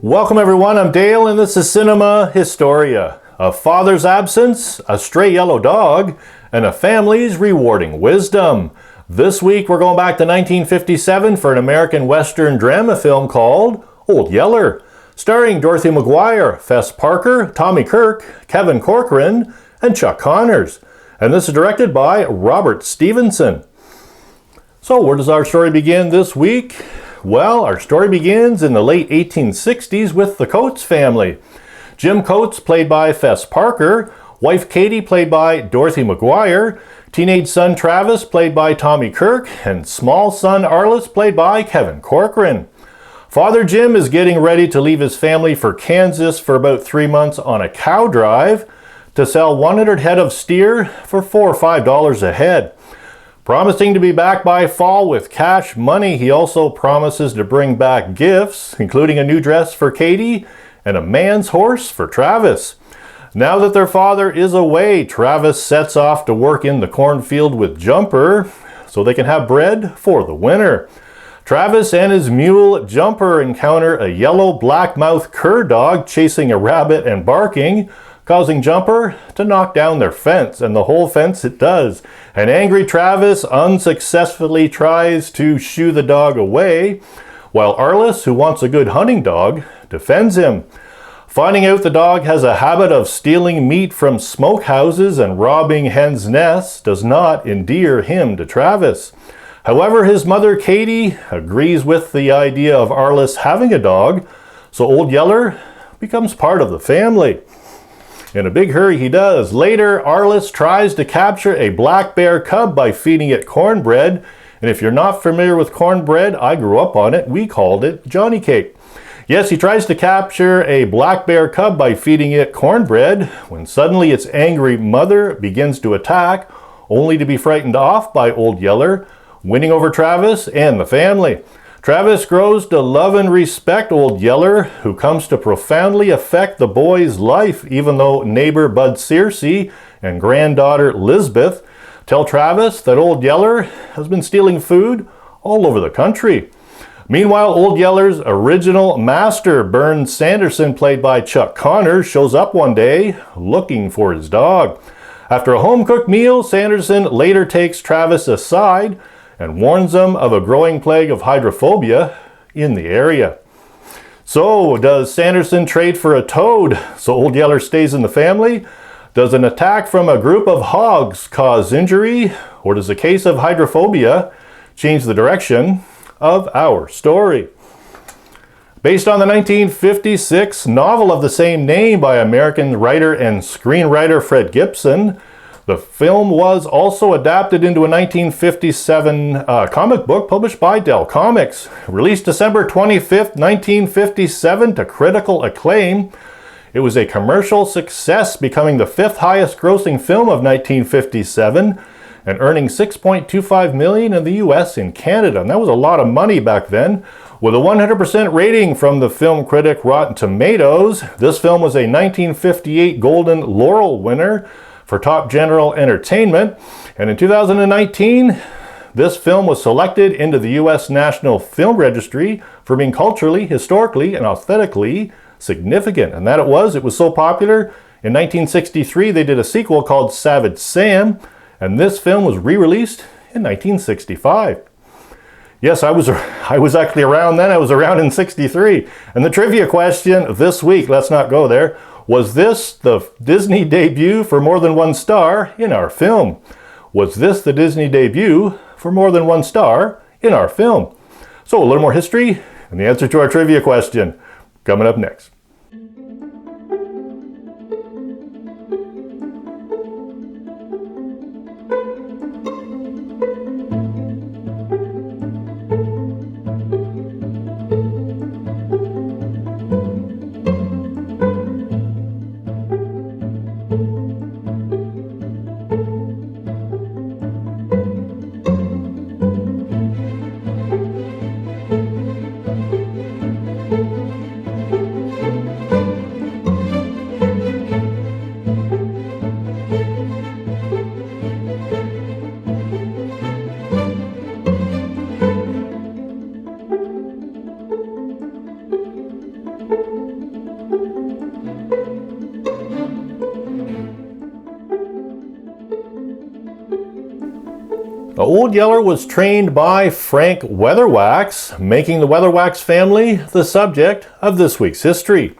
Welcome everyone, I'm Dale and this is Cinema Historia. A father's absence, a stray yellow dog, and a family's rewarding wisdom. This week we're going back to 1957 for an American Western drama film called Old Yeller, starring Dorothy McGuire, Fess Parker, Tommy Kirk, Kevin Corcoran, and Chuck Connors. And this is directed by Robert Stevenson. So where does our story begin this week? Well, our story begins in the late 1860s with the Coates family. Jim Coates, played by Fess Parker, wife Katie, played by Dorothy McGuire, teenage son Travis, played by Tommy Kirk, and small son Arliss, played by Kevin Corcoran. Father Jim is getting ready to leave his family for Kansas for about 3 months on a cow drive to sell 100 head of steer for $4 or $5 a head. Promising to be back by fall with cash money, he also promises to bring back gifts, including a new dress for Katie and a man's horse for Travis. Now that their father is away, Travis sets off to work in the cornfield with Jumper so they can have bread for the winter. Travis and his mule Jumper encounter a yellow black-mouthed cur dog chasing a rabbit and barking, causing Jumper to knock down their fence, and the whole fence it does. An angry Travis unsuccessfully tries to shoo the dog away, while Arliss, who wants a good hunting dog, defends him. Finding out the dog has a habit of stealing meat from smokehouses and robbing hens' nests does not endear him to Travis. However, his mother Katie agrees with the idea of Arliss having a dog, so Old Yeller becomes part of the family. In a big hurry he does. Later, Arliss tries to capture a black bear cub by feeding it cornbread. And if you're not familiar with cornbread, I grew up on it. We called it Johnny Cake. Yes, he tries to capture a black bear cub by feeding it cornbread when suddenly its angry mother begins to attack, only to be frightened off by Old Yeller, winning over Travis and the family. Travis grows to love and respect Old Yeller, who comes to profoundly affect the boy's life, even though neighbor Bud Searcy and granddaughter Lisbeth tell Travis that Old Yeller has been stealing food all over the country. Meanwhile, Old Yeller's original master, Burns Sanderson, played by Chuck Connors, shows up one day looking for his dog. After a home-cooked meal, Sanderson later takes Travis aside and warns them of a growing plague of hydrophobia in the area. So, does Sanderson trade for a toad so Old Yeller stays in the family? Does an attack from a group of hogs cause injury? Or does a case of hydrophobia change the direction of our story? Based on the 1956 novel of the same name by American writer and screenwriter Fred Gibson, the film was also adapted into a 1957 comic book published by Dell Comics. Released December 25th, 1957 to critical acclaim, it was a commercial success, becoming the 5th highest grossing film of 1957 and earning $6.25 million in the US and Canada. And that was a lot of money back then. With a 100% rating from the film critic Rotten Tomatoes, this film was a 1958 Golden Laurel winner for Top General Entertainment, and in 2019 this film was selected into the U.S. National Film Registry for being culturally, historically, and aesthetically significant. And that it was so popular, in 1963 they did a sequel called Savage Sam, and this film was re-released in 1965. Yes, I was actually around then. I was around in 63. And the trivia question this week, let's not go there, was this the Disney debut for more than one star in our film? Was this the Disney debut for more than one star in our film? So a little more history and the answer to our trivia question coming up next. Old Yeller was trained by Frank Weatherwax, making the Weatherwax family the subject of this week's history.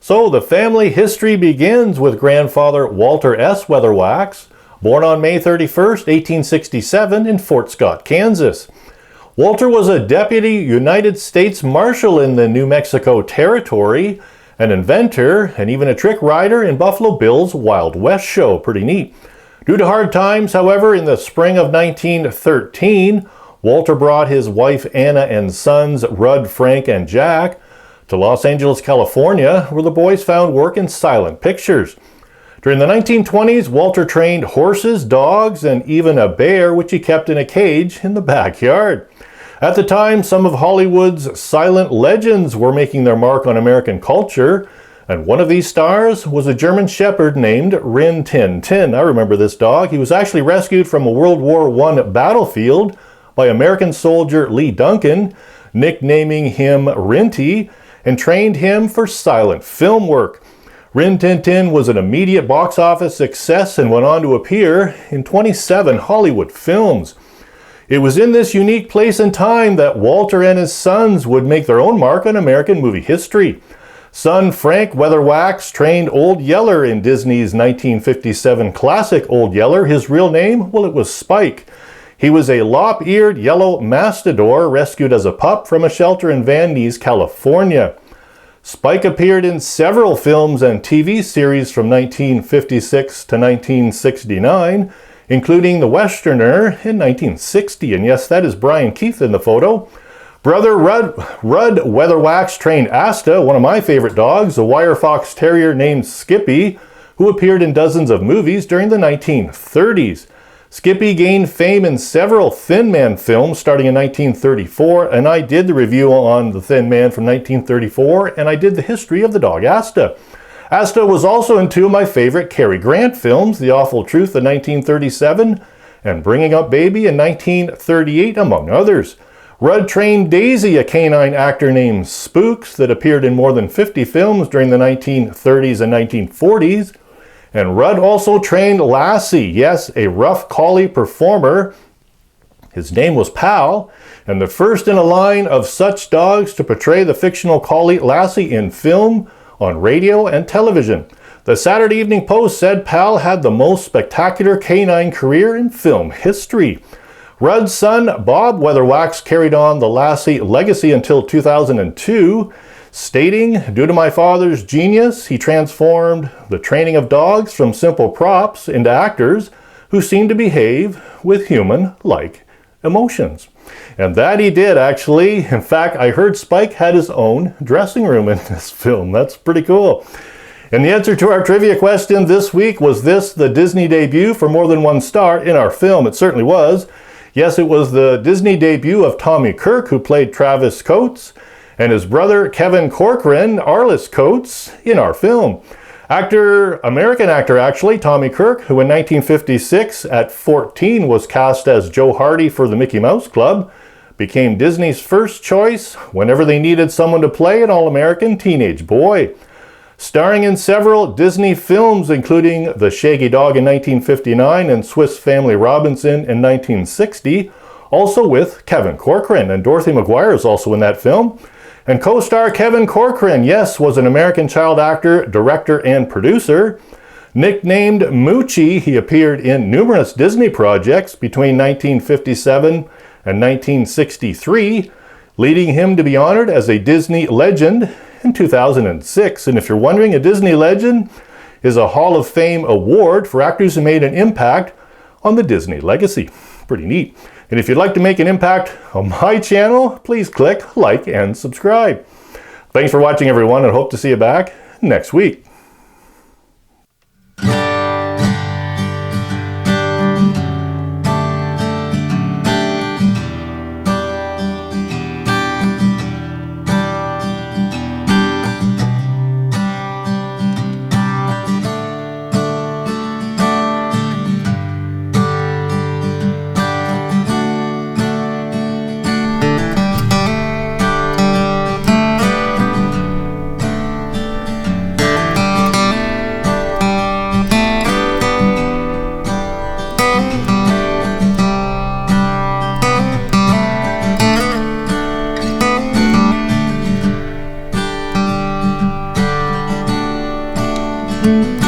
So the family history begins with grandfather Walter S. Weatherwax, born on May 31st, 1867 in Fort Scott, Kansas. Walter was a deputy United States Marshal in the New Mexico Territory, an inventor, and even a trick rider in Buffalo Bill's Wild West show. Pretty neat. Due to hard times, however, in the spring of 1913, Walter brought his wife Anna and sons Rudd, Frank, and Jack to Los Angeles, California, where the boys found work in silent pictures. During the 1920s, Walter trained horses, dogs, and even a bear, which he kept in a cage in the backyard. At the time, some of Hollywood's silent legends were making their mark on American culture, and one of these stars was a German shepherd named Rin Tin Tin. I remember this dog. He was actually rescued from a World War I battlefield by American soldier Lee Duncan, nicknaming him Rinty, and trained him for silent film work. Rin Tin Tin was an immediate box office success and went on to appear in 27 Hollywood films. It was in this unique place and time that Walter and his sons would make their own mark on American movie history. Son Frank Weatherwax trained Old Yeller in Disney's 1957 classic Old Yeller. His real name? Well, it was Spike. He was a lop-eared yellow mastador rescued as a pup from a shelter in Van Nuys, California. Spike appeared in several films and TV series from 1956 to 1969, including The Westerner in 1960. And yes, that is Brian Keith in the photo. Brother Rudd Weatherwax trained Asta, one of my favorite dogs, a wire fox terrier named Skippy, who appeared in dozens of movies during the 1930s. Skippy gained fame in several Thin Man films starting in 1934, and I did the review on the Thin Man from 1934, and I did the history of the dog Asta. Asta was also in two of my favorite Cary Grant films, The Awful Truth in 1937 and Bringing Up Baby in 1938, among others. Rudd trained Daisy, a canine actor named Spooks that appeared in more than 50 films during the 1930s and 1940s. And Rudd also trained Lassie, yes, a rough collie performer. His name was Pal, and the first in a line of such dogs to portray the fictional collie Lassie in film, on radio, and television. The Saturday Evening Post said Pal had the most spectacular canine career in film history. Rudd's son, Bob Weatherwax, carried on the Lassie legacy until 2002, stating, "Due to my father's genius, he transformed the training of dogs from simple props into actors who seem to behave with human-like emotions." And that he did, actually. In fact, I heard Spike had his own dressing room in this film. That's pretty cool. And the answer to our trivia question this week, was this the Disney debut for more than one star in our film? It certainly was. Yes, it was the Disney debut of Tommy Kirk, who played Travis Coates, and his brother Kevin Corcoran, Arliss Coates, in our film. American actor actually, Tommy Kirk, who in 1956 at 14 was cast as Joe Hardy for the Mickey Mouse Club, became Disney's first choice whenever they needed someone to play an all-American teenage boy. Starring in several Disney films, including The Shaggy Dog in 1959 and Swiss Family Robinson in 1960, also with Kevin Corcoran, and Dorothy McGuire is also in that film. And co-star Kevin Corcoran, yes, was an American child actor, director, and producer. Nicknamed Moochie, he appeared in numerous Disney projects between 1957 and 1963, leading him to be honored as a Disney legend in 2006. And if you're wondering, a Disney legend is a Hall of Fame award for actors who made an impact on the Disney legacy. Pretty neat. And if you'd like to make an impact on my channel, please click like and subscribe. Thanks for watching, everyone, and hope to see you back next week. Bye.